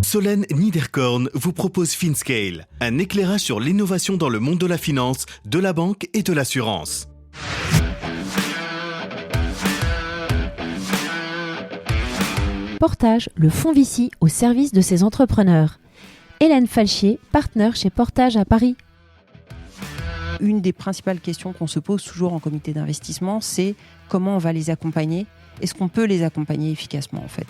Solène Niederkorn vous propose FinScale, un éclairage sur l'innovation dans le monde de la finance, de la banque et de l'assurance. Portage, le fonds Vici au service de ses entrepreneurs. Hélène Falchier, partenaire chez Portage à Paris. Une des principales questions qu'on se pose toujours en comité d'investissement, c'est comment on va les accompagner. Est-ce qu'on peut les accompagner efficacement en fait ?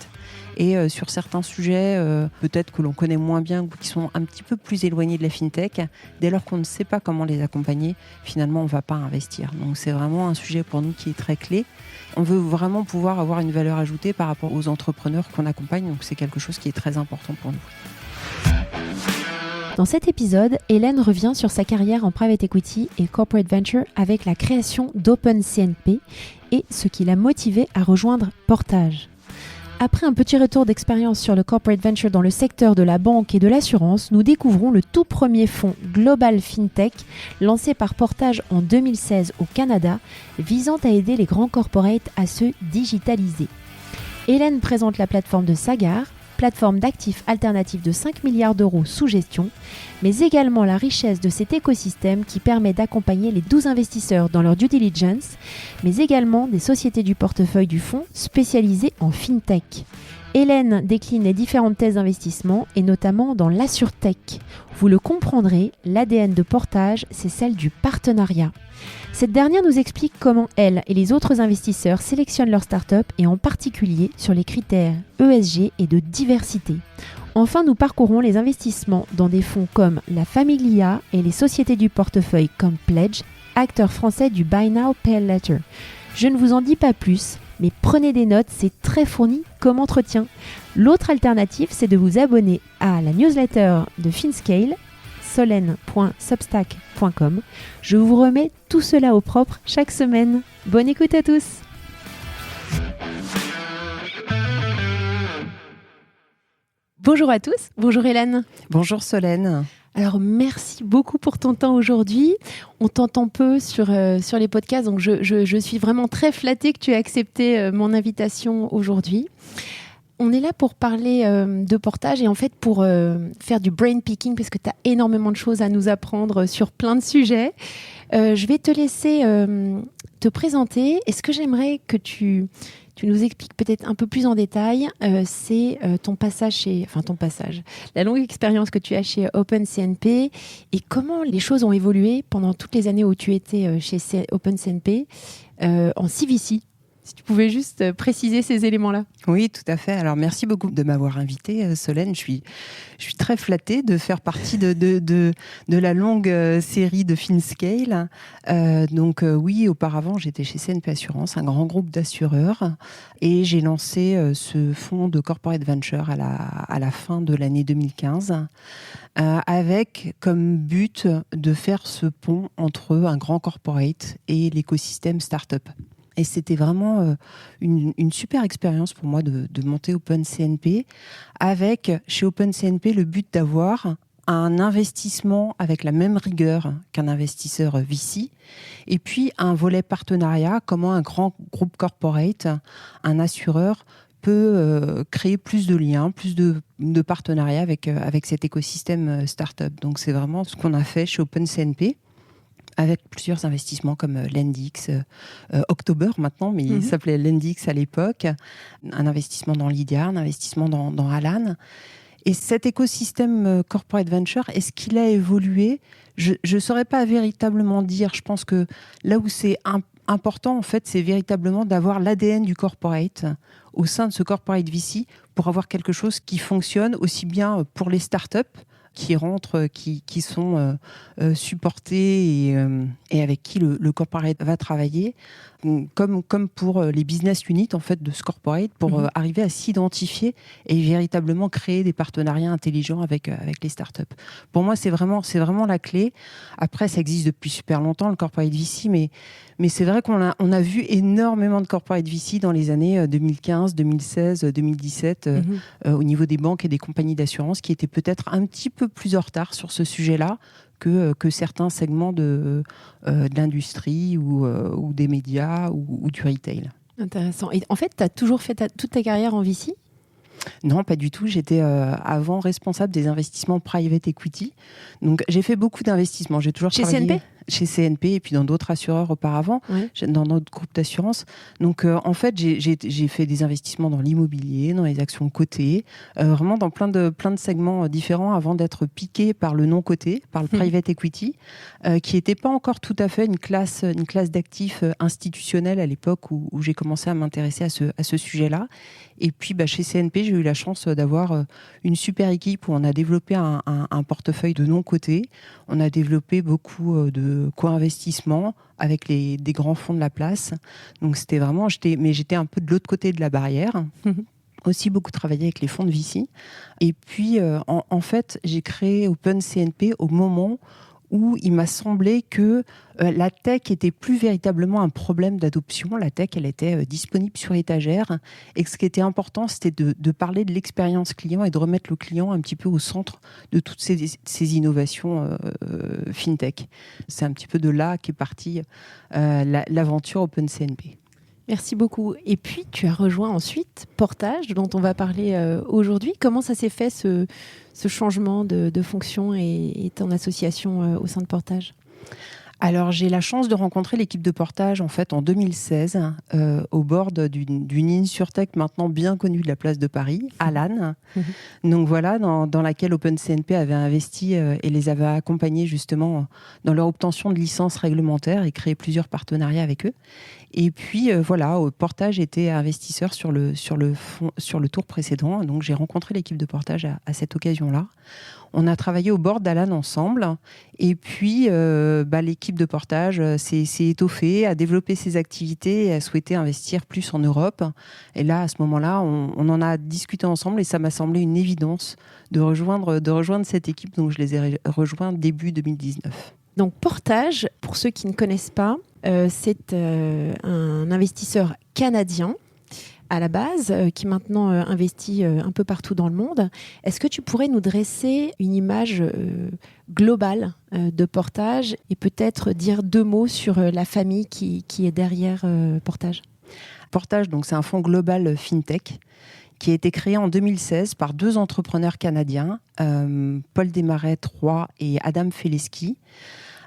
Et sur certains sujets, peut-être que l'on connaît moins bien ou qui sont un petit peu plus éloignés de la fintech, dès lors qu'on ne sait pas comment les accompagner, finalement on ne va pas investir. Donc c'est vraiment un sujet pour nous qui est très clé. On veut vraiment pouvoir avoir une valeur ajoutée par rapport aux entrepreneurs qu'on accompagne, donc c'est quelque chose qui est très important pour nous. Dans cet épisode, Hélène revient sur sa carrière en private equity et corporate venture avec la création d'OpenCNP et ce qui l'a motivée à rejoindre Portage. Après un petit retour d'expérience sur le corporate venture dans le secteur de la banque et de l'assurance, nous découvrons le tout premier fonds Global FinTech lancé par Portage en 2016 au Canada, visant à aider les grands corporates à se digitaliser. Hélène présente la plateforme de Sagard, plateforme d'actifs alternatifs de 5 milliards d'euros sous gestion, mais également la richesse de cet écosystème qui permet d'accompagner les 12 investisseurs dans leur due diligence, mais également des sociétés du portefeuille du fonds spécialisées en FinTech. Hélène décline les différentes thèses d'investissement et notamment dans l'assurtech. Vous le comprendrez, l'ADN de Portage, c'est celle du partenariat. Cette dernière nous explique comment elle et les autres investisseurs sélectionnent leurs startups et en particulier sur les critères ESG et de diversité. Enfin, nous parcourons les investissements dans des fonds comme la Famiglia et les sociétés du portefeuille comme Pledge, acteur français du Buy Now Pay Later. Je ne vous en dis pas plus, mais prenez des notes, c'est très fourni comme entretien. L'autre alternative, c'est de vous abonner à la newsletter de FinScale, solène.substack.com. Je vous remets tout cela au propre chaque semaine. Bonne écoute à tous. Bonjour à tous, bonjour Hélène. Bonjour Solène. Alors merci beaucoup pour ton temps aujourd'hui. On t'entend peu sur les podcasts, donc je suis vraiment très flattée que tu aies accepté mon invitation aujourd'hui. On est là pour parler de Portage et en fait pour faire du brain picking parce que tu as énormément de choses à nous apprendre sur plein de sujets. Je vais te laisser te présenter. Et ce que j'aimerais que tu nous expliques peut-être un peu plus en détail, c'est ton passage la longue expérience que tu as chez OpenCNP et comment les choses ont évolué pendant toutes les années où tu étais chez OpenCNP en CVC. Si tu pouvais juste préciser ces éléments-là. Oui, tout à fait. Alors, merci beaucoup de m'avoir invitée, Solène. Je suis très flattée de faire partie de la longue série de FinScale. Oui, auparavant, j'étais chez CNP Assurance, un grand groupe d'assureurs, et j'ai lancé ce fonds de corporate venture à la fin de l'année 2015, avec comme but de faire ce pont entre un grand corporate et l'écosystème startup. Et c'était vraiment une super expérience pour moi de monter OpenCNP avec, chez OpenCNP, le but d'avoir un investissement avec la même rigueur qu'un investisseur VC et puis un volet partenariat, comment un grand groupe corporate, un assureur, peut créer plus de liens, plus de partenariats avec cet écosystème startup. Donc c'est vraiment ce qu'on a fait chez OpenCNP, avec plusieurs investissements comme Lendix, October maintenant, mais il s'appelait Lendix à l'époque, un investissement dans Lydia, un investissement dans Alan. Et cet écosystème corporate venture, est-ce qu'il a évolué ? Je ne saurais pas véritablement dire. Je pense que là où c'est important, en fait, c'est véritablement d'avoir l'ADN du corporate au sein de ce corporate VC pour avoir quelque chose qui fonctionne aussi bien pour les startups qui rentrent, qui sont supportés et avec qui le corporate va travailler, comme pour les business units en fait de ce corporate, pour arriver à s'identifier et véritablement créer des partenariats intelligents avec les startups. Pour moi, c'est vraiment la clé. Après, ça existe depuis super longtemps le corporate VC, mais c'est vrai qu'on a vu énormément de corporate VC dans les années 2015, 2016, 2017 au niveau des banques et des compagnies d'assurance qui étaient peut-être un petit peu plus en retard sur ce sujet-là que certains segments de l'industrie ou des médias ou du retail. Intéressant. Et en fait, tu as toujours fait toute ta carrière en VC ? Non, pas du tout. J'étais avant responsable des investissements private equity. Donc, j'ai fait beaucoup d'investissements. J'ai toujours Chez travaillé CNP ? Chez CNP et puis dans d'autres assureurs auparavant, dans d'autres groupes d'assurance. Donc, en fait, j'ai fait des investissements dans l'immobilier, dans les actions cotées, vraiment dans plein de segments différents avant d'être piqué par le non coté, par le private equity, qui n'était pas encore tout à fait une classe d'actifs institutionnels à l'époque où j'ai commencé à m'intéresser à ce sujet-là. Et puis, chez CNP, j'ai eu la chance d'avoir une super équipe où on a développé un portefeuille de non cotés. On a développé beaucoup de co-investissement avec des grands fonds de la place. Donc, c'était vraiment... j'étais un peu de l'autre côté de la barrière. Aussi beaucoup travaillé avec les fonds de VC. Et puis, en fait, j'ai créé Open CNP au moment où il m'a semblé que la tech était plus véritablement un problème d'adoption. La tech, elle était disponible sur étagère. Et ce qui était important, c'était de parler de l'expérience client et de remettre le client un petit peu au centre de toutes ces innovations fintech. C'est un petit peu de là qu'est partie l'aventure Open CNP. Merci beaucoup. Et puis, tu as rejoint ensuite Portage, dont on va parler aujourd'hui. Comment ça s'est fait, ce changement de fonction et ton association au sein de Portage ? Alors, j'ai la chance de rencontrer l'équipe de Portage en fait en 2016 au bord d'une InsurTech maintenant bien connue de la place de Paris, Alan. Donc voilà, dans laquelle OpenCNP avait investi et les avait accompagnés justement dans leur obtention de licences réglementaires et créé plusieurs partenariats avec eux. Et puis voilà, Portage était investisseur sur le tour précédent. Donc j'ai rencontré l'équipe de Portage à cette occasion-là. On a travaillé au bord d'Alan ensemble. Et puis l'équipe de Portage s'est étoffée, a développé ses activités et a souhaité investir plus en Europe. Et là, à ce moment-là, on en a discuté ensemble et ça m'a semblé une évidence de rejoindre cette équipe. Donc je les ai rejoints début 2019. Donc Portage, pour ceux qui ne connaissent pas, c'est un investisseur canadien à la base, qui maintenant investit un peu partout dans le monde. Est-ce que tu pourrais nous dresser une image globale de Portage et peut-être dire 2 mots sur la famille qui est derrière Portage ? Portage, donc, c'est un fonds global fintech qui a été créé en 2016 par 2 entrepreneurs canadiens, Paul Desmarais III et Adam Feleski,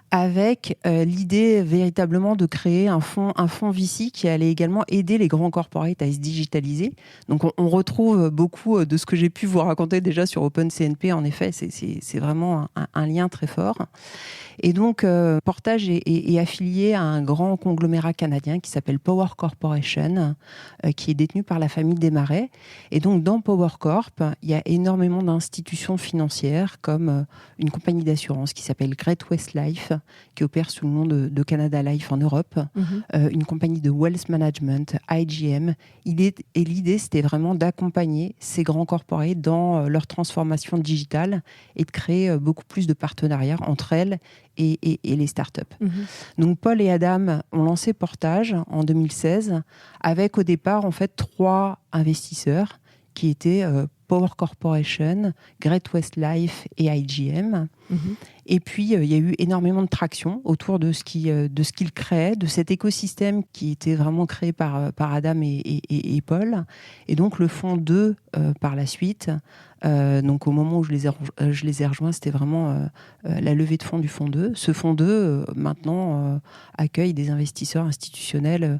avec l'idée véritablement de créer un fonds VC qui allait également aider les grands corporates à se digitaliser. Donc on retrouve beaucoup de ce que j'ai pu vous raconter déjà sur OpenCNP. En effet, c'est vraiment un lien très fort. Et donc Portage est affilié à un grand conglomérat canadien qui s'appelle Power Corporation, qui est détenu par la famille Desmarais. Et donc dans Power Corp, il y a énormément d'institutions financières comme une compagnie d'assurance qui s'appelle Great-West Life, qui opère sous le nom de Canada Life en Europe, une compagnie de wealth management, IGM. Et l'idée, c'était vraiment d'accompagner ces grands corporates dans leur transformation digitale et de créer beaucoup plus de partenariats entre elles et les startups. Donc Paul et Adam ont lancé Portage en 2016 avec au départ en fait 3 investisseurs qui étaient Power Corporation, Great-West Life et IGM. Et puis, il y a eu énormément de traction autour de ce qu'ils créaient, de cet écosystème qui était vraiment créé par Adam et Paul. Et donc, le fonds 2, par la suite, donc au moment où je les ai rejoints, c'était vraiment la levée de fonds du fonds 2. Ce fonds 2, maintenant, accueille des investisseurs institutionnels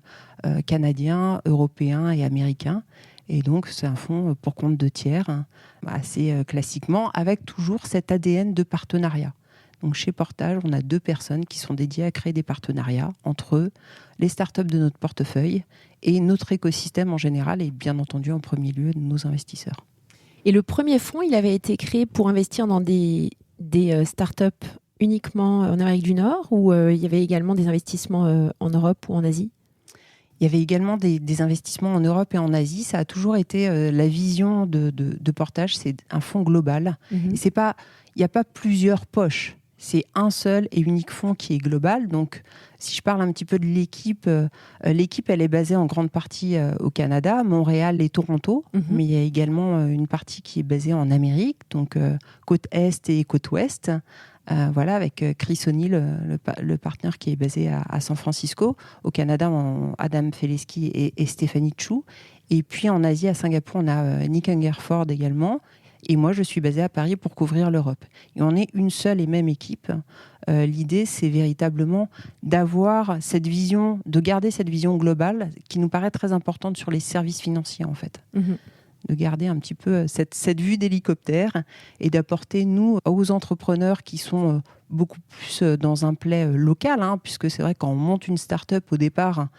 canadiens, européens et américains. Et donc, c'est un fonds pour compte de tiers, assez classiquement, avec toujours cet ADN de partenariat. Donc, chez Portage, on a 2 personnes qui sont dédiées à créer des partenariats entre eux, les startups de notre portefeuille et notre écosystème en général, et bien entendu, en premier lieu, nos investisseurs. Et le premier fonds, il avait été créé pour investir dans des startups uniquement en Amérique du Nord, ou il y avait également des investissements en Europe ou en Asie ? Il y avait également des investissements en Europe et en Asie. Ça a toujours été la vision de Portage. C'est un fonds global. Et il n'y a pas plusieurs poches. C'est un seul et unique fonds qui est global. Donc, si je parle un petit peu de l'équipe, l'équipe, elle est basée en grande partie au Canada, Montréal et Toronto. Mais il y a également une partie qui est basée en Amérique, donc côte Est et côte Ouest. Voilà, avec Chris O'Neill, le partenaire qui est basé à San Francisco. Au Canada, Adam Feleski et Stéphanie Chou. Et puis en Asie, à Singapour, on a Nick Hungerford également. Et moi, je suis basée à Paris pour couvrir l'Europe. Et on est une seule et même équipe. L'idée, c'est véritablement d'avoir cette vision, de garder cette vision globale qui nous paraît très importante sur les services financiers, en fait. De garder un petit peu cette vue d'hélicoptère et d'apporter, nous, aux entrepreneurs qui sont beaucoup plus dans un play local, puisque c'est vrai, quand on monte une start-up au départ,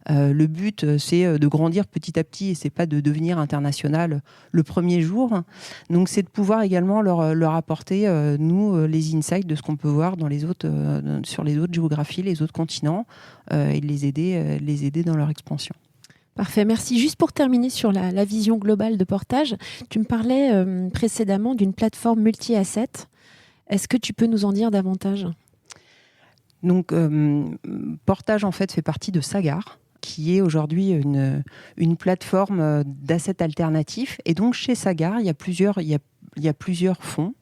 le but, c'est de grandir petit à petit et c'est pas de devenir international le premier jour. Donc, c'est de pouvoir également leur apporter, nous, les insights de ce qu'on peut voir dans sur les autres géographies, les autres continents, et les aider dans leur expansion. Parfait, merci. Juste pour terminer sur la vision globale de Portage, tu me parlais précédemment d'une plateforme multi-asset. Est-ce que tu peux nous en dire davantage ? Donc, Portage, en fait, fait partie de Sagard, qui est aujourd'hui une plateforme d'assets alternatifs. Et donc, chez Sagard, il y a plusieurs fonds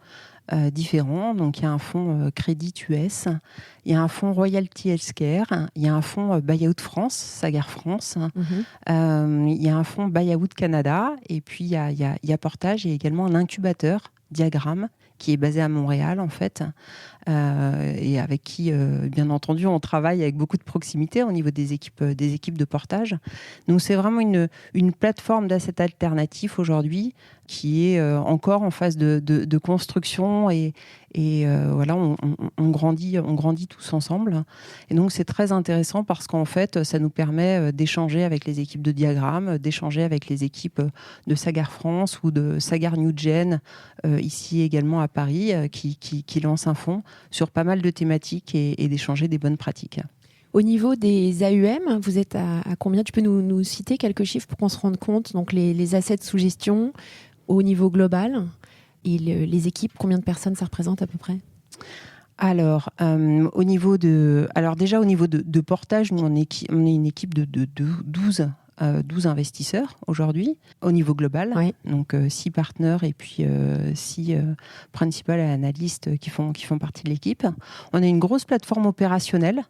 différents. Donc, il y a un fonds Crédit US, il y a un fonds Royalty Healthcare, il y a un fonds Buyout France, Sagard France, il y a un fonds Buyout Canada, et puis il y a Portage et également un incubateur, Diagramme, qui est basé à Montréal, en fait, et avec qui, bien entendu, on travaille avec beaucoup de proximité au niveau des équipes de Portage. Donc, c'est vraiment une plateforme d'assets alternatifs aujourd'hui qui est encore en phase de construction et voilà, on grandit tous ensemble. Et donc, c'est très intéressant parce qu'en fait, ça nous permet d'échanger avec les équipes de Diagramme, d'échanger avec les équipes de Sagard France ou de Sagard New Gen, ici également à Paris, qui lance un fonds sur pas mal de thématiques et d'échanger des bonnes pratiques. Au niveau des AUM, vous êtes à combien ? Tu peux nous citer quelques chiffres pour qu'on se rende compte, donc les assets sous gestion au niveau global et les équipes, combien de personnes ça représente à peu près ? Alors, au niveau de Portage, nous, on est une équipe de 12 investisseurs aujourd'hui, au niveau global. Oui. Donc, 6 partenaires et puis 6 principal analystes qui font partie de l'équipe. On a une grosse plateforme opérationnelle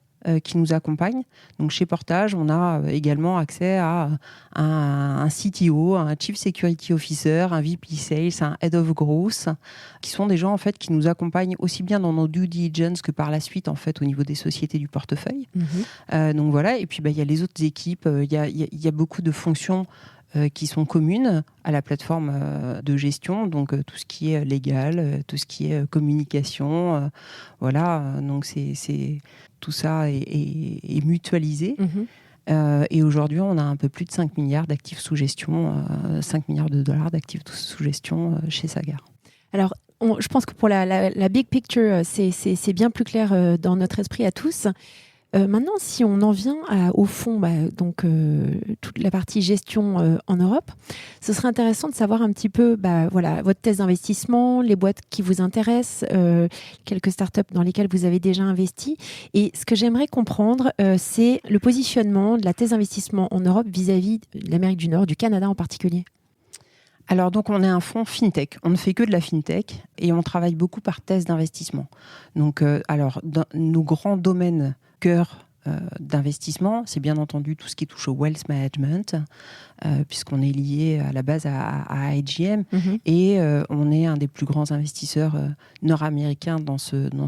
qui nous accompagne. Donc, chez Portage, on a également accès à un CTO, un Chief Security Officer, un VP Sales, un Head of Growth, qui sont des gens, en fait, qui nous accompagnent aussi bien dans nos due diligence que par la suite, en fait, au niveau des sociétés du portefeuille. Donc, voilà. Et puis, il y a les autres équipes. Il y a beaucoup de fonctions qui sont communes à la plateforme de gestion, donc tout ce qui est légal, tout ce qui est communication, voilà, donc c'est tout ça est mutualisé. Et aujourd'hui, on a un peu plus de 5 milliards d'actifs sous gestion, 5 milliards de dollars d'actifs sous gestion chez Sagard. Alors, je pense que pour la big picture, c'est bien plus clair dans notre esprit à tous. Maintenant, si on en vient au fond, donc toute la partie gestion en Europe, ce serait intéressant de savoir un petit peu, voilà, votre thèse d'investissement, les boîtes qui vous intéressent, quelques startups dans lesquelles vous avez déjà investi. Et ce que j'aimerais comprendre, c'est le positionnement de la thèse d'investissement en Europe vis-à-vis de l'Amérique du Nord, du Canada en particulier. Alors, donc, on est un fonds FinTech. On ne fait que de la FinTech et on travaille beaucoup par thèse d'investissement. Donc, dans nos grands domaines cœur d'investissement, c'est bien entendu tout ce qui touche au wealth management, puisqu'on est lié à la base à IGM, et on est un des plus grands investisseurs nord-américains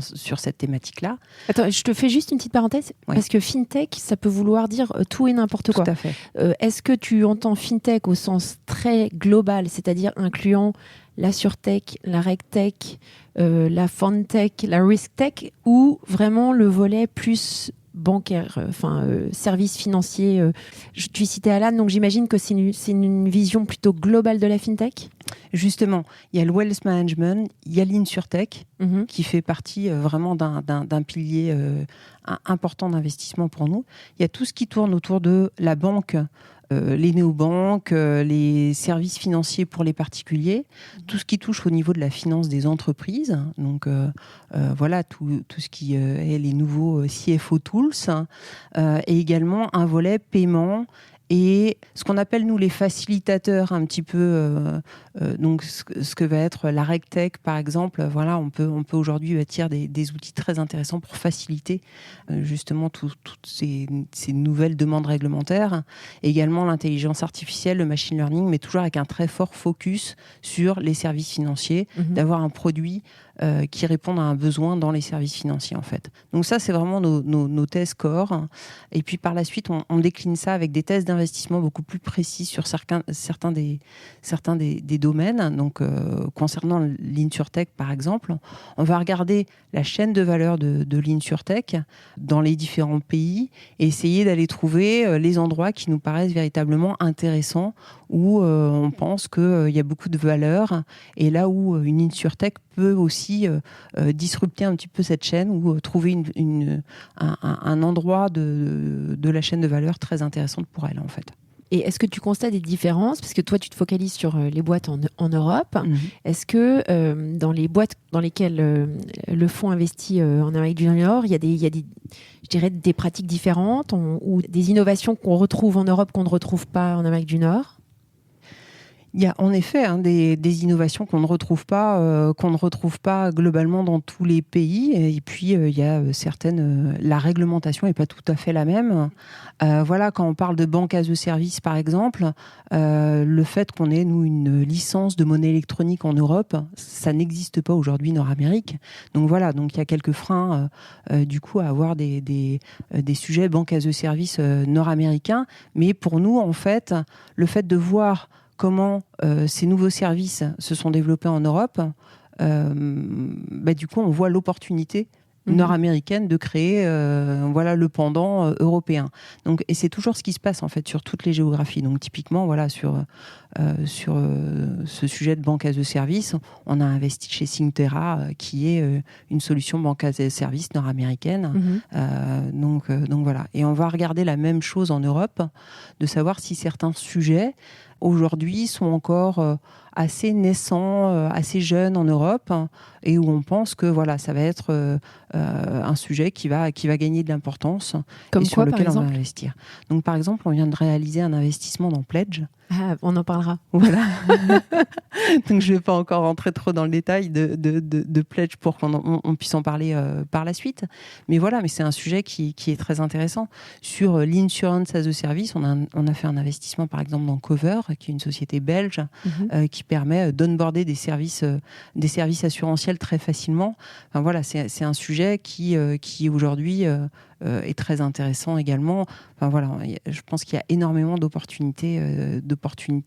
sur cette thématique-là. Attends, je te fais juste une petite parenthèse, parce que FinTech, ça peut vouloir dire tout et n'importe quoi. Tout à fait. Est-ce que tu entends FinTech au sens très global, c'est-à-dire incluant la SurTech, la RegTech, la FundTech, la RiskTech, ou vraiment le volet plus bancaire, services financiers. Tu citais Alan, donc j'imagine que c'est une vision plutôt globale de la FinTech ? Justement, il y a le wealth management, il y a l'InsurTech, qui fait partie vraiment d'un pilier important d'investissement pour nous. Il y a tout ce qui tourne autour de la banque, les néobanques, les services financiers pour les particuliers, tout ce qui touche au niveau de la finance des entreprises, donc voilà, tout ce qui est les nouveaux CFO tools, et également un volet paiement et ce qu'on appelle nous les facilitateurs un petit peu, donc ce que va être la RegTech par exemple. Voilà, on peut aujourd'hui bâtir des outils très intéressants pour faciliter justement toutes ces nouvelles demandes réglementaires. Également l'intelligence artificielle, le machine learning, mais toujours avec un très fort focus sur les services financiers, d'avoir un produit qui répondent à un besoin dans les services financiers en fait. Donc ça, c'est vraiment nos thèses core. Et puis par la suite, on décline ça avec des thèses d'investissement beaucoup plus précis sur certains des domaines. Donc concernant l'InsurTech par exemple, on va regarder la chaîne de valeur de l'InsurTech dans les différents pays et essayer d'aller trouver les endroits qui nous paraissent véritablement intéressants, où on pense qu'il y a beaucoup de valeur, et là où une InsurTech peut aussi disrupter un petit peu cette chaîne, ou trouver un endroit de la chaîne de valeur très intéressante pour elle en fait. Et est-ce que tu constates des différences? Parce que toi, tu te focalises sur les boîtes en Europe. Est-ce que dans les boîtes dans lesquelles le fonds investit en Amérique du Nord, il y a je dirais, des pratiques différentes ou des innovations qu'on retrouve en Europe qu'on ne retrouve pas en Amérique du Nord? Il y a en effet des innovations qu'on ne retrouve pas globalement dans tous les pays. Et puis il y a certaines, la réglementation n'est pas tout à fait la même. Voilà, quand on parle de banque as a service par exemple, le fait qu'on ait nous une licence de monnaie électronique en Europe, ça n'existe pas aujourd'hui Nord-Amérique. Donc voilà, donc il y a quelques freins du coup à avoir des sujets banque as a service nord-américains. Mais pour nous en fait, le fait de voir comment ces nouveaux services se sont développés en Europe, du coup, on voit l'opportunité nord-américaine de créer le pendant européen. Donc, et c'est toujours ce qui se passe en fait sur toutes les géographies. Donc typiquement, voilà, sur ce sujet de banque as a service, on a investi chez Synctera, qui est une solution banque as a service nord-américaine. Donc voilà. Et on va regarder la même chose en Europe, de savoir si certains sujets aujourd'hui sont encore assez naissants, assez jeunes en Europe, et où on pense que voilà, ça va être un sujet qui va gagner de l'importance. Comme et quoi, sur lequel par exemple, on va investir. Donc par exemple, on vient de réaliser un investissement dans Pledge. Ah, on en parlera. Voilà. Donc je ne vais pas encore rentrer trop dans le détail de Pledge pour qu'on puisse en parler par la suite. Mais voilà, mais c'est un sujet qui est très intéressant. Sur l'insurance as a service, on a fait un investissement par exemple dans Cover, qui est une société belge qui permet d'onboarder des services assurantiels très facilement. Enfin, voilà, c'est un sujet qui aujourd'hui est très intéressant également. Enfin, voilà, je pense qu'il y a énormément d'opportunités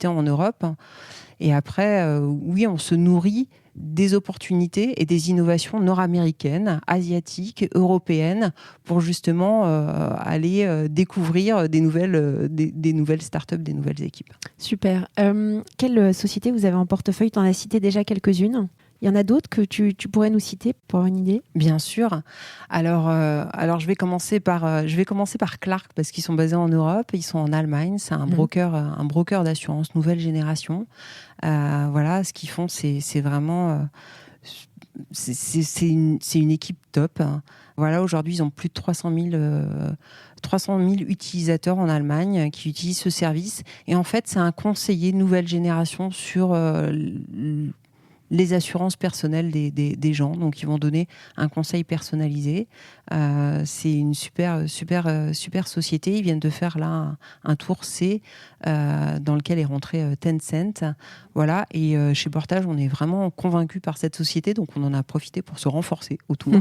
en Europe. Et après, oui, on se nourrit des opportunités et des innovations nord-américaines, asiatiques, européennes, pour justement aller découvrir des nouvelles startups, des nouvelles équipes. Super. Quelle société vous avez en portefeuille? Tu en as cité déjà quelques-unes. Il y en a d'autres que tu pourrais nous citer pour avoir une idée? Bien sûr. Alors je vais commencer par Clark, parce qu'ils sont basés en Europe. Ils sont en Allemagne. C'est un broker d'assurance nouvelle génération. Voilà, ce qu'ils font, c'est vraiment c'est une équipe top. Voilà, aujourd'hui, ils ont plus de 300 000 utilisateurs en Allemagne qui utilisent ce service. Et en fait, c'est un conseiller nouvelle génération sur les assurances personnelles des gens. Donc, ils vont donner un conseil personnalisé. C'est une super société. Ils viennent de faire là un tour C dans lequel est rentré Tencent. Voilà. Et chez Portage, on est vraiment convaincus par cette société. Donc, on en a profité pour se renforcer autour.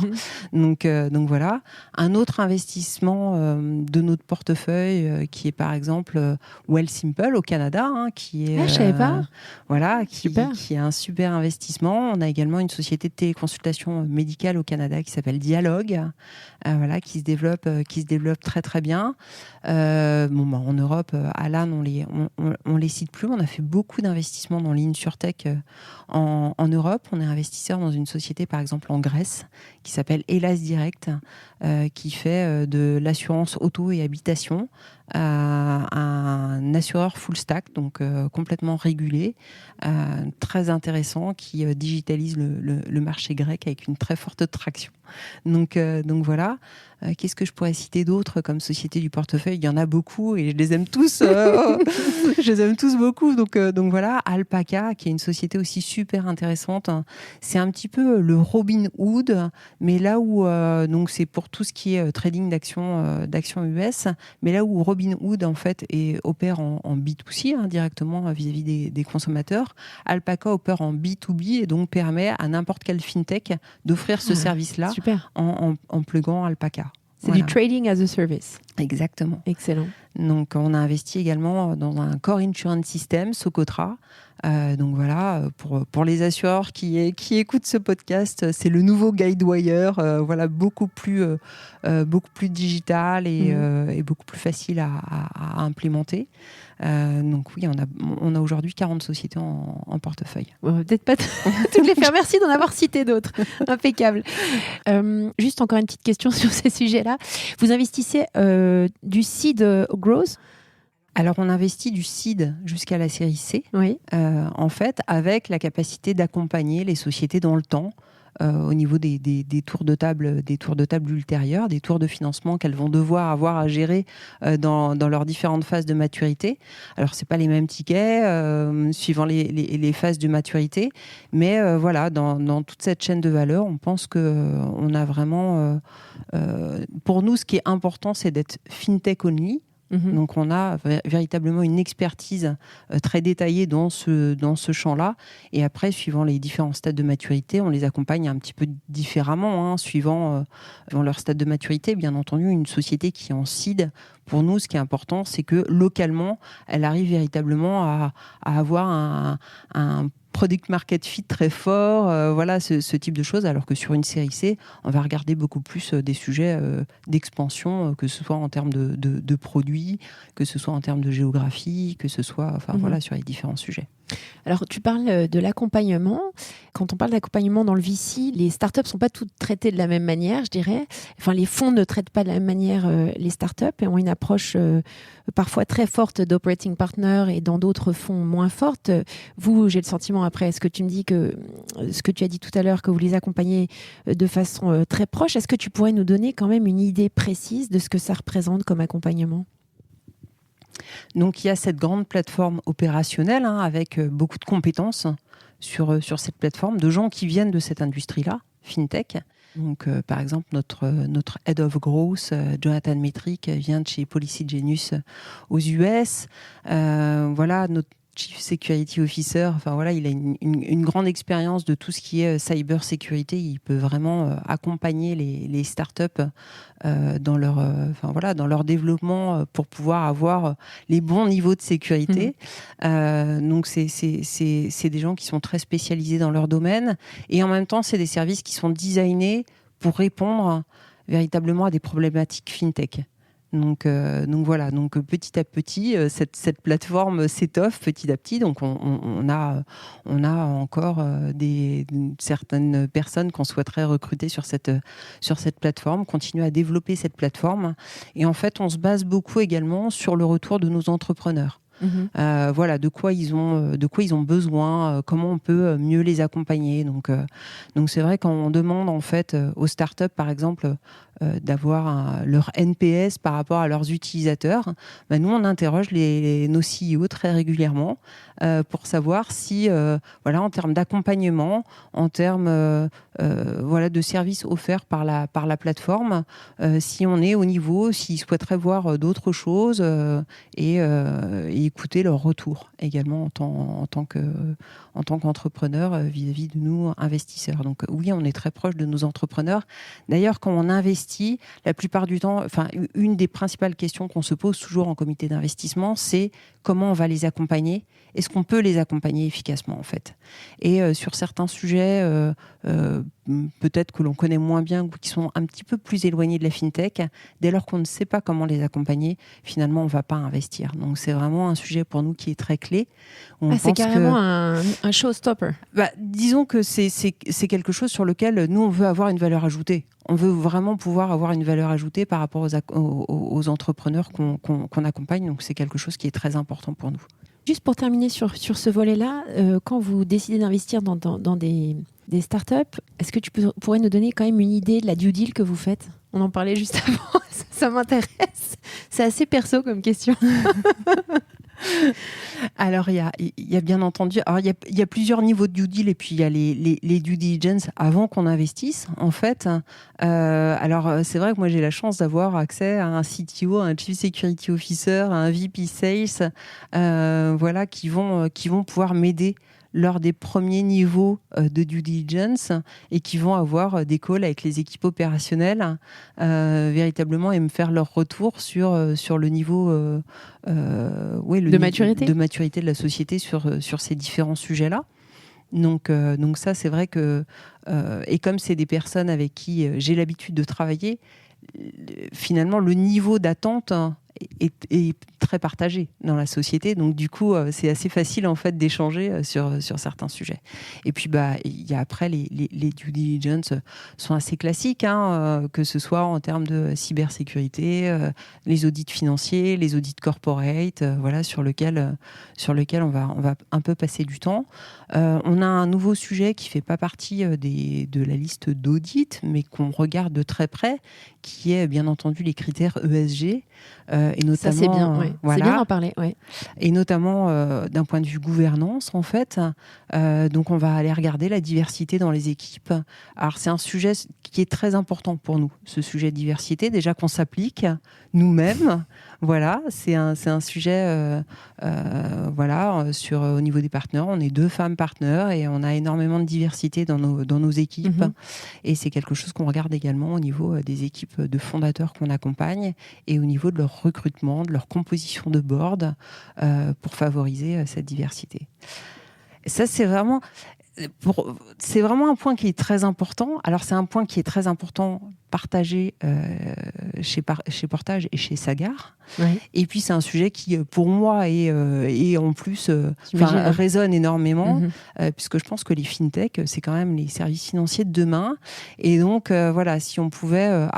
Donc voilà. Un autre investissement de notre portefeuille qui est par exemple Wealthsimple au Canada, qui est je savais pas. Voilà, qui est un super investissement. On a également une société de téléconsultation médicale au Canada qui s'appelle Dialogue, voilà, qui se développe très très bien. En Europe, Alan, on les cite plus. On a fait beaucoup d'investissements dans l'InsurTech en Europe. On est investisseur dans une société, par exemple, en Grèce, qui s'appelle Hellas Direct, qui fait de l'assurance auto et habitation, un assureur full stack, donc complètement régulé, très intéressant, qui digitalise le marché grec avec une très forte traction. Donc voilà. Qu'est-ce que je pourrais citer d'autre comme société du portefeuille? Il y en a beaucoup et je les aime tous. Je les aime tous beaucoup. Donc voilà, Alpaca, qui est une société aussi super intéressante. C'est un petit peu le Robinhood, mais là où donc c'est pour tout ce qui est trading d'actions US, mais là où Robinhood en fait opère en B2C directement vis-à-vis des consommateurs, Alpaca opère en B2B et donc permet à n'importe quelle fintech d'offrir ce service-là super. en pluguant Alpaca. C'est du trading as a service. Exactement. Excellent. Donc, on a investi également dans un core insurance system, Socotra. Donc voilà, pour les assureurs qui écoutent ce podcast, c'est le nouveau Guidewire, voilà, beaucoup plus digital et beaucoup plus facile à implémenter. Donc oui, on a aujourd'hui 40 sociétés en portefeuille. On va peut-être pas toutes les faire. Merci d'en avoir cité d'autres. Impeccable. Juste encore une petite question sur ces sujets-là. Vous investissez du seed growth? Alors, on investit du seed jusqu'à la série C, oui. En fait, avec la capacité d'accompagner les sociétés dans le temps, au niveau des tours de table ultérieures, des tours de financement qu'elles vont devoir avoir à gérer dans leurs différentes phases de maturité. Alors, c'est pas les mêmes tickets suivant les phases de maturité, mais voilà, dans toute cette chaîne de valeur, on pense que on a vraiment, pour nous, ce qui est important, c'est d'être fintech only. Donc, on a véritablement une expertise très détaillée dans ce champ-là. Et après, suivant les différents stades de maturité, on les accompagne un petit peu différemment, suivant leur stade de maturité. Bien entendu, une société qui est en seed, pour nous, ce qui est important, c'est que localement, elle arrive véritablement à avoir un product market fit très fort, voilà, ce type de choses, alors que sur une série C, on va regarder beaucoup plus des sujets d'expansion, que ce soit en termes de produits, que ce soit en termes de géographie, que ce soit voilà, sur les différents sujets. Alors, tu parles de l'accompagnement. Quand on parle d'accompagnement dans le VC, les startups ne sont pas toutes traitées de la même manière, je dirais. Enfin, les fonds ne traitent pas de la même manière les startups et ont une approche parfois très forte d'operating partner et dans d'autres fonds moins forte. Vous, j'ai le sentiment, après ce que tu me dis, ce que tu as dit tout à l'heure, que vous les accompagnez de façon très proche. Est-ce que tu pourrais nous donner quand même une idée précise de ce que ça représente comme accompagnement ? Donc, il y a cette grande plateforme opérationnelle avec beaucoup de compétences sur cette plateforme, de gens qui viennent de cette industrie-là, FinTech. Donc, par exemple, notre Head of Growth, Jonathan Metrick, vient de chez Policy Genius aux US. Voilà, notre Chief Security Officer, enfin voilà, il a une grande expérience de tout ce qui est cyber sécurité. Il peut vraiment accompagner les startups dans leur développement pour pouvoir avoir les bons niveaux de sécurité. Donc c'est des gens qui sont très spécialisés dans leur domaine et en même temps c'est des services qui sont designés pour répondre véritablement à des problématiques fintech. Donc voilà, donc petit à petit, cette plateforme s'étoffe petit à petit. Donc on a encore certaines personnes qu'on souhaiterait recruter sur cette plateforme, continuer à développer cette plateforme. Et en fait, on se base beaucoup également sur le retour de nos entrepreneurs. Voilà, de quoi ils ont besoin, comment on peut mieux les accompagner. Donc c'est vrai, quand on demande en fait aux startups, par exemple, d'avoir leur NPS par rapport à leurs utilisateurs, nous on interroge nos CEO très régulièrement pour savoir si, voilà, en termes d'accompagnement, en termes voilà, de services offerts par la plateforme, si on est au niveau, s'ils souhaiteraient voir d'autres choses et écouter leur retour également en tant qu'entrepreneur vis-à-vis de nous investisseurs. Donc oui, on est très proche de nos entrepreneurs. D'ailleurs, quand on investit, la plupart du temps, enfin, une des principales questions qu'on se pose toujours en comité d'investissement, c'est comment on va les accompagner. Est-ce qu'on peut les accompagner efficacement, en fait ? Et sur certains sujets, peut-être que l'on connaît moins bien ou qui sont un petit peu plus éloignés de la fintech, dès lors qu'on ne sait pas comment les accompagner, finalement, on ne va pas investir. Donc, c'est vraiment un sujet pour nous qui est très clé. C'est carrément un showstopper. Disons que c'est quelque chose sur lequel nous, on veut avoir une valeur ajoutée. On veut vraiment pouvoir avoir une valeur ajoutée par rapport aux entrepreneurs qu'on accompagne. Donc, c'est quelque chose qui est très important pour nous. Juste pour terminer sur ce volet-là, quand vous décidez d'investir dans des des startups. Est-ce que tu pourrais nous donner quand même une idée de la due deal que vous faites ? On en parlait juste avant, ça m'intéresse. C'est assez perso comme question. Alors, il y a bien entendu, il y a plusieurs niveaux de due deal et puis il y a les due diligence avant qu'on investisse, en fait. Alors, c'est vrai que moi, j'ai la chance d'avoir accès à un CTO, un Chief Security Officer, à un VP Sales, voilà, qui vont pouvoir m'aider lors des premiers niveaux de due diligence et qui vont avoir des calls avec les équipes opérationnelles véritablement et me faire leur retour sur le niveau de maturité de la société sur ces différents sujets-là. Donc ça, c'est vrai que et comme c'est des personnes avec qui j'ai l'habitude de travailler, finalement, le niveau d'attente est très partagé dans la société. Donc, du coup, c'est assez facile, en fait, d'échanger sur certains sujets. Et puis, il y a après, les due diligence sont assez classiques, que ce soit en termes de cybersécurité, les audits financiers, les audits corporate, voilà, sur lequel on va un peu passer du temps. On a un nouveau sujet qui ne fait pas partie de la liste d'audits, mais qu'on regarde de très près, qui est bien entendu les critères ESG. Et notamment, ça, c'est bien, ouais. Voilà, c'est bien d'en parler. Ouais. Et notamment d'un point de vue gouvernance, en fait. Donc, on va aller regarder la diversité dans les équipes. Alors, c'est un sujet qui est très important pour nous, ce sujet de diversité. Déjà qu'on s'applique nous-mêmes. Voilà, c'est un sujet voilà, au niveau des partenaires. On est 2 femmes partenaires et on a énormément de diversité dans nos équipes. Mm-hmm. Et c'est quelque chose qu'on regarde également au niveau des équipes de fondateurs qu'on accompagne et au niveau de leur recrutement, de leur composition de board pour favoriser cette diversité. Et ça, c'est vraiment un point qui est très important. Alors, c'est un point qui est très important partagé chez Portage et chez Sagar. Ouais. Et puis, c'est un sujet qui, pour moi, et en plus, résonne énormément, puisque je pense que les fintech, c'est quand même les services financiers de demain. Et donc, voilà, si on pouvait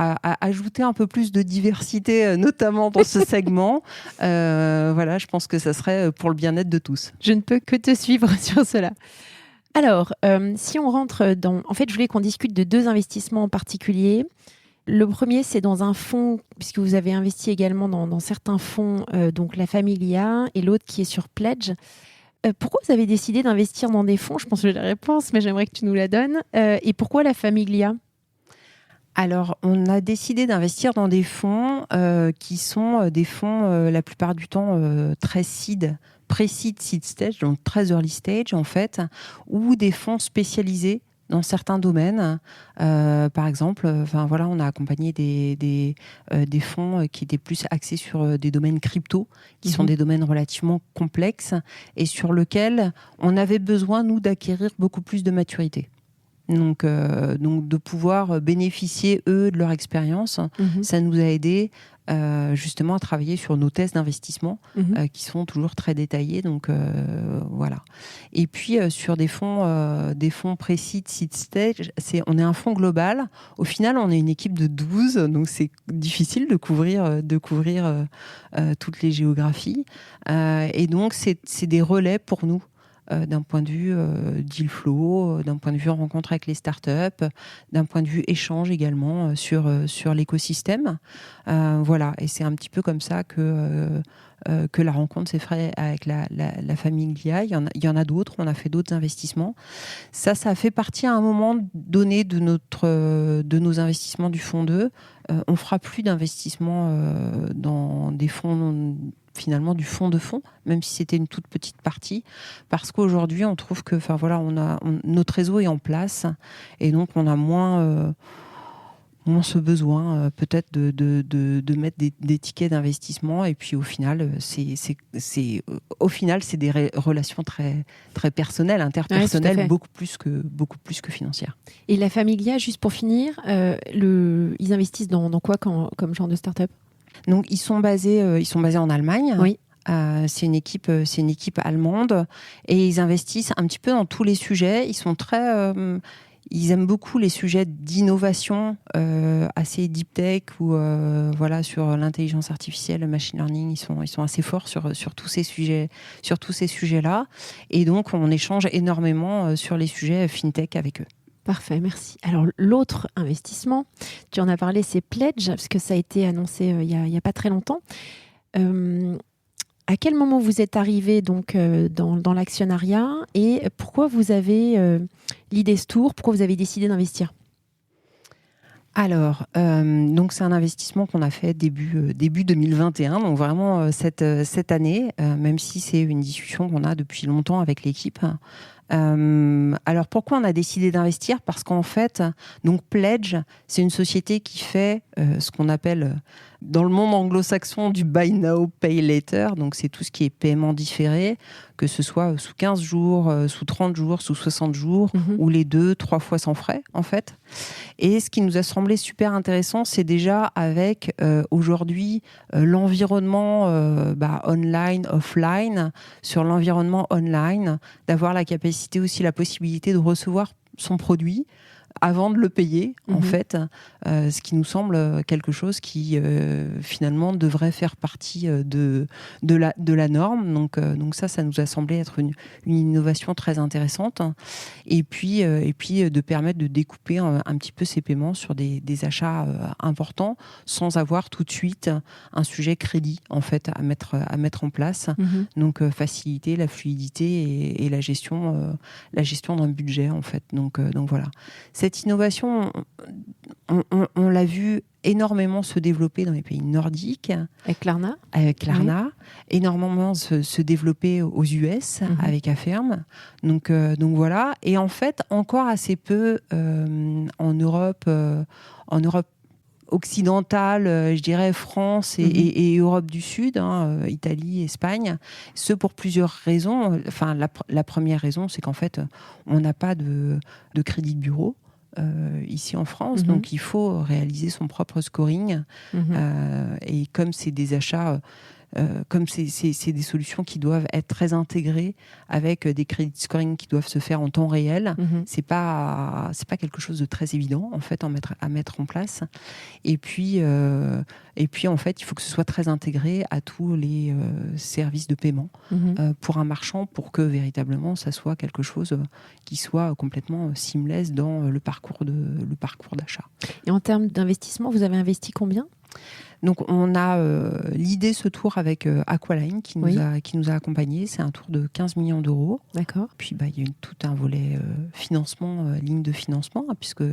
ajouter un peu plus de diversité, notamment dans ce segment, voilà, je pense que ça serait pour le bien-être de tous. Je ne peux que te suivre sur cela. Alors, si on rentre dans... En fait, je voulais qu'on discute de 2 investissements en particulier. Le premier, c'est dans un fonds, puisque vous avez investi également dans certains fonds, donc la Familia, et l'autre qui est sur Pledge. Pourquoi vous avez décidé d'investir dans des fonds ? Je pense que j'ai la réponse, mais j'aimerais que tu nous la donnes. Et pourquoi la Familia ? Alors, on a décidé d'investir dans des fonds qui sont des fonds, la plupart du temps, très pré-seed, seed stage, donc très early stage en fait, ou des fonds spécialisés dans certains domaines. Par exemple, voilà, on a accompagné des fonds qui étaient plus axés sur des domaines crypto, qui sont des domaines relativement complexes et sur lesquels on avait besoin, nous, d'acquérir beaucoup plus de maturité. Donc de pouvoir bénéficier, eux, de leur expérience, ça nous a aidés justement à travailler sur nos tests d'investissement qui sont toujours très détaillés. Donc voilà. Et puis sur des fonds pré-seed, seed stage, on est un fonds global. Au final, on est une équipe de 12, donc c'est difficile de couvrir toutes les géographies. Et donc c'est des relais pour nous. D'un point de vue deal flow, d'un point de vue rencontre avec les startups, d'un point de vue échange également sur l'écosystème. Voilà, et c'est un petit peu comme ça que la rencontre s'est faite avec la Familia. Il y en a d'autres, on a fait d'autres investissements. Ça a fait partie à un moment donné de nos investissements du fonds 2. On fera plus d'investissements dans des fonds finalement du fonds de fonds, même si c'était une toute petite partie, parce qu'aujourd'hui on trouve que, voilà, notre réseau est en place et donc on a moins ce besoin peut-être de mettre des tickets d'investissement, et puis au final c'est des relations très très personnelles, interpersonnelles, ouais, beaucoup plus que financières. Et la Familia, juste pour finir, ils investissent dans quoi comme genre de start-up ? Donc ils sont basés en Allemagne. Oui. C'est une équipe allemande et ils investissent un petit peu dans tous les sujets. Ils sont très Ils aiment beaucoup les sujets d'innovation assez deep tech ou voilà, sur l'intelligence artificielle, le machine learning. Ils sont assez forts sur tous ces sujets-là. Et donc, on échange énormément sur les sujets fintech avec eux. Parfait, merci. Alors, l'autre investissement, tu en as parlé, c'est Pledge, parce que ça a été annoncé il y a pas très longtemps. À quel moment vous êtes arrivé donc dans l'actionnariat et pourquoi vous avez l'idée ce tour, pourquoi vous avez décidé d'investir? Alors, donc c'est un investissement qu'on a fait début 2021, donc vraiment cette année, même si c'est une discussion qu'on a depuis longtemps avec l'équipe. Alors pourquoi on a décidé d'investir? Parce qu'en fait, donc Pledge, c'est une société qui fait ce qu'on appelle dans le monde anglo-saxon du buy now, pay later. Donc c'est tout ce qui est paiement différé, que ce soit sous 15 jours, sous 30 jours, sous 60 jours, ou les 2-3 fois sans frais en fait. Et ce qui nous a semblé super intéressant, c'est déjà avec aujourd'hui l'environnement online, offline, sur l'environnement online, d'avoir la capacité aussi, la possibilité de recevoir son produit avant de le payer, en fait, ce qui nous semble quelque chose qui finalement devrait faire partie de la norme. Donc ça nous a semblé être une innovation très intéressante. Et puis de permettre de découper un petit peu ces paiements sur des achats importants, sans avoir tout de suite un sujet crédit en fait à mettre en place. Donc faciliter la fluidité et la gestion d'un budget en fait. Donc voilà. Cette innovation, on l'a vu énormément se développer dans les pays nordiques. Avec Klarna. Oui. Énormément se développer aux US avec Affirm. Donc voilà. Et en fait, encore assez peu en Europe occidentale, je dirais France et Europe du Sud, Italie, Espagne. Ce pour plusieurs raisons. Enfin, la première raison, c'est qu'en fait, on n'a pas de crédit de bureau. Ici en France, donc il faut réaliser son propre scoring et comme c'est des achats comme c'est des solutions qui doivent être très intégrées avec des crédits de scoring qui doivent se faire en temps réel, c'est pas quelque chose de très évident en fait à mettre en place. Et puis en fait, il faut que ce soit très intégré à tous les services de paiement pour un marchand, pour que véritablement ça soit quelque chose qui soit complètement seamless dans le parcours d'achat. Et en termes d'investissement, vous avez investi combien ? Donc on a l'idée ce tour avec Aqualine qui nous a accompagnés. C'est un tour de 15 millions d'euros. D'accord. Puis il y a tout un volet financement, ligne de financement, puisque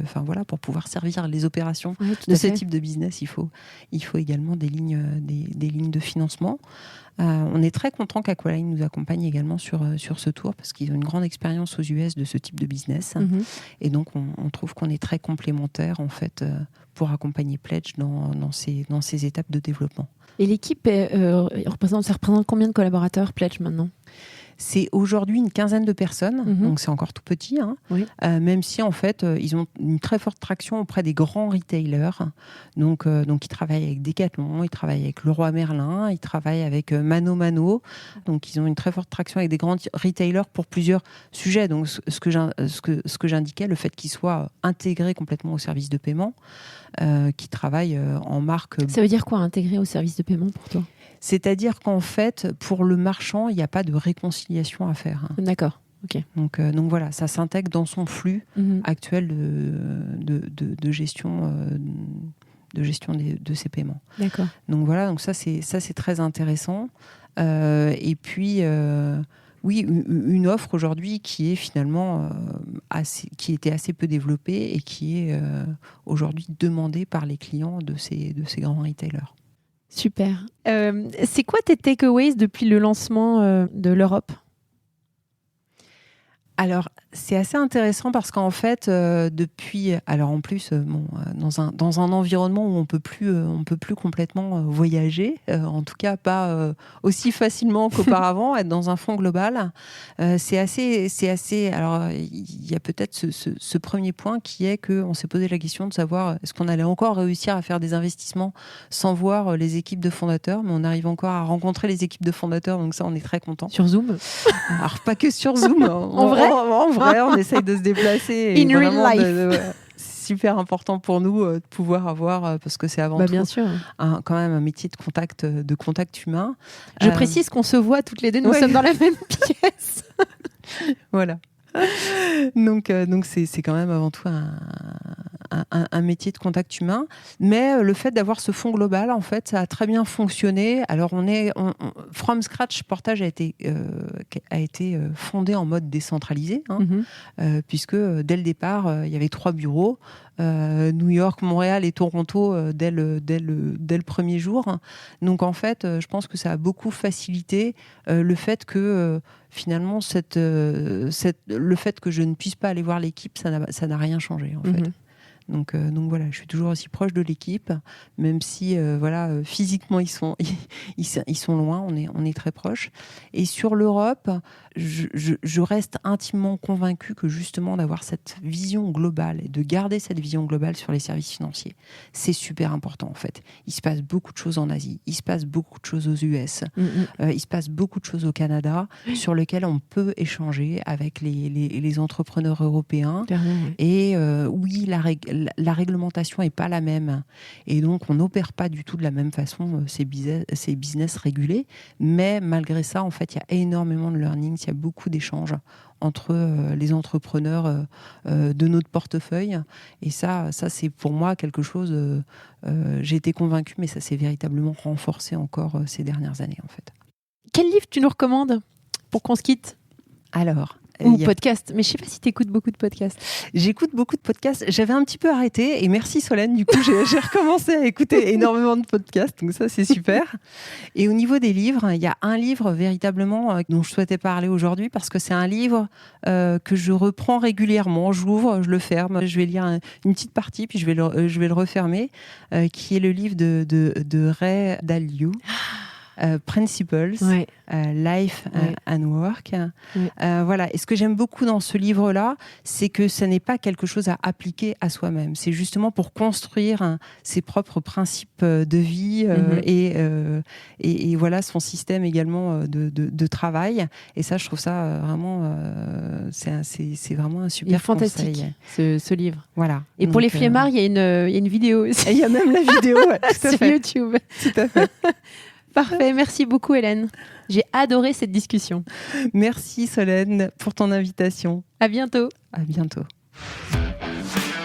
pour pouvoir servir les opérations de ce type de business, il faut également des lignes de financement. On est très content qu'Aqualine nous accompagne également sur ce tour parce qu'ils ont une grande expérience aux US de ce type de business. Et donc on trouve qu'on est très complémentaires en fait pour accompagner Pledge dans ces étapes de développement. Et l'équipe ça représente combien de collaborateurs Pledge maintenant ? C'est aujourd'hui une quinzaine de personnes, donc c'est encore tout petit, même si en fait ils ont une très forte traction auprès des grands retailers. Donc ils travaillent avec Decathlon, ils travaillent avec Leroy Merlin, ils travaillent avec Mano. Donc ils ont une très forte traction avec des grands retailers pour plusieurs sujets. Donc ce que j'indiquais, le fait qu'ils soient intégrés complètement au service de paiement, qui travaillent en marque. Ça veut dire quoi intégrer au service de paiement pour toi ? C'est-à-dire qu'en fait, pour le marchand, il n'y a pas de réconciliation à faire. D'accord. Okay. Donc voilà, ça s'intègre dans son flux actuel de gestion de ces paiements. D'accord. Donc voilà, donc ça c'est très intéressant. Et puis une offre aujourd'hui qui est finalement qui était assez peu développée et qui est aujourd'hui demandée par les clients de ces grands retailers. Super. C'est quoi tes takeaways depuis le lancement de l'Europe ? Alors, c'est assez intéressant parce qu'en fait, depuis... Alors, en plus, dans un environnement où on peut plus complètement voyager, en tout cas pas aussi facilement qu'auparavant, être dans un fonds global, c'est assez... Alors, il y a peut-être ce premier point qui est qu'on s'est posé la question de savoir est-ce qu'on allait encore réussir à faire des investissements sans voir les équipes de fondateurs, mais on arrive encore à rencontrer les équipes de fondateurs, donc ça, on est très content. Sur Zoom ? Alors, pas que sur Zoom. En vrai ? En vrai, on essaye de se déplacer. In real life. C'est super important pour nous de pouvoir avoir, parce que c'est avant tout bien sûr. quand même un métier de contact humain. Je précise qu'on se voit toutes les deux, nous sommes dans la même pièce. Voilà. Donc c'est quand même avant tout un métier de contact humain, mais le fait d'avoir ce fond global, en fait, ça a très bien fonctionné. Alors from scratch, Portage a été fondé en mode décentralisé, puisque dès le départ, il y avait 3 bureaux, New York, Montréal et Toronto dès le premier jour. Donc en fait, je pense que ça a beaucoup facilité le fait que finalement le fait que je ne puisse pas aller voir l'équipe, ça n'a rien changé en fait. Donc voilà, je suis toujours aussi proche de l'équipe, même si physiquement ils sont loin, on est très proches. Et sur l'Europe, je reste intimement convaincue que justement d'avoir cette vision globale et de garder cette vision globale sur les services financiers, c'est super important en fait. Il se passe beaucoup de choses en Asie, il se passe beaucoup de choses aux US, il se passe beaucoup de choses au Canada sur lesquelles on peut échanger avec les entrepreneurs européens. Et oui, la réglementation n'est pas la même. Et donc, on n'opère pas du tout de la même façon ces business régulés. Mais malgré ça, en fait, il y a énormément de learning, il y a beaucoup d'échanges entre les entrepreneurs de notre portefeuille. Et ça c'est pour moi quelque chose... j'ai été convaincue, mais ça s'est véritablement renforcé encore ces dernières années, en fait. Quel livre tu nous recommandes pour qu'on se quitte ? Alors... Ou podcast, mais je sais pas si tu écoutes beaucoup de podcasts. J'écoute beaucoup de podcasts. J'avais un petit peu arrêté et merci Solène, du coup j'ai recommencé à écouter énormément de podcasts, donc ça c'est super. Et au niveau des livres, il y a un livre véritablement dont je souhaitais parler aujourd'hui parce que c'est un livre que je reprends régulièrement. J'ouvre, je le ferme, je vais lire une petite partie puis je vais le refermer, qui est le livre de Ray Dalio. Principles, Life and Work. Voilà. Et ce que j'aime beaucoup dans ce livre-là, c'est que ce n'est pas quelque chose à appliquer à soi-même. C'est justement pour construire ses propres principes de vie et voilà son système également de travail. Et ça, je trouve ça vraiment, c'est vraiment un super fantastique, ce livre. Voilà. Et donc, pour les flemmards, il y a une vidéo aussi. Il y a même la vidéo tout à sur fait. YouTube. Tout à fait. Parfait, merci beaucoup Hélène. J'ai adoré cette discussion. Merci Solène pour ton invitation. À bientôt. À bientôt.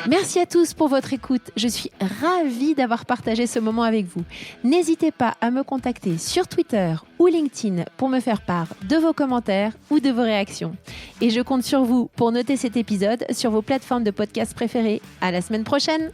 Merci à tous pour votre écoute. Je suis ravie d'avoir partagé ce moment avec vous. N'hésitez pas à me contacter sur Twitter ou LinkedIn pour me faire part de vos commentaires ou de vos réactions. Et je compte sur vous pour noter cet épisode sur vos plateformes de podcast préférées. À la semaine prochaine.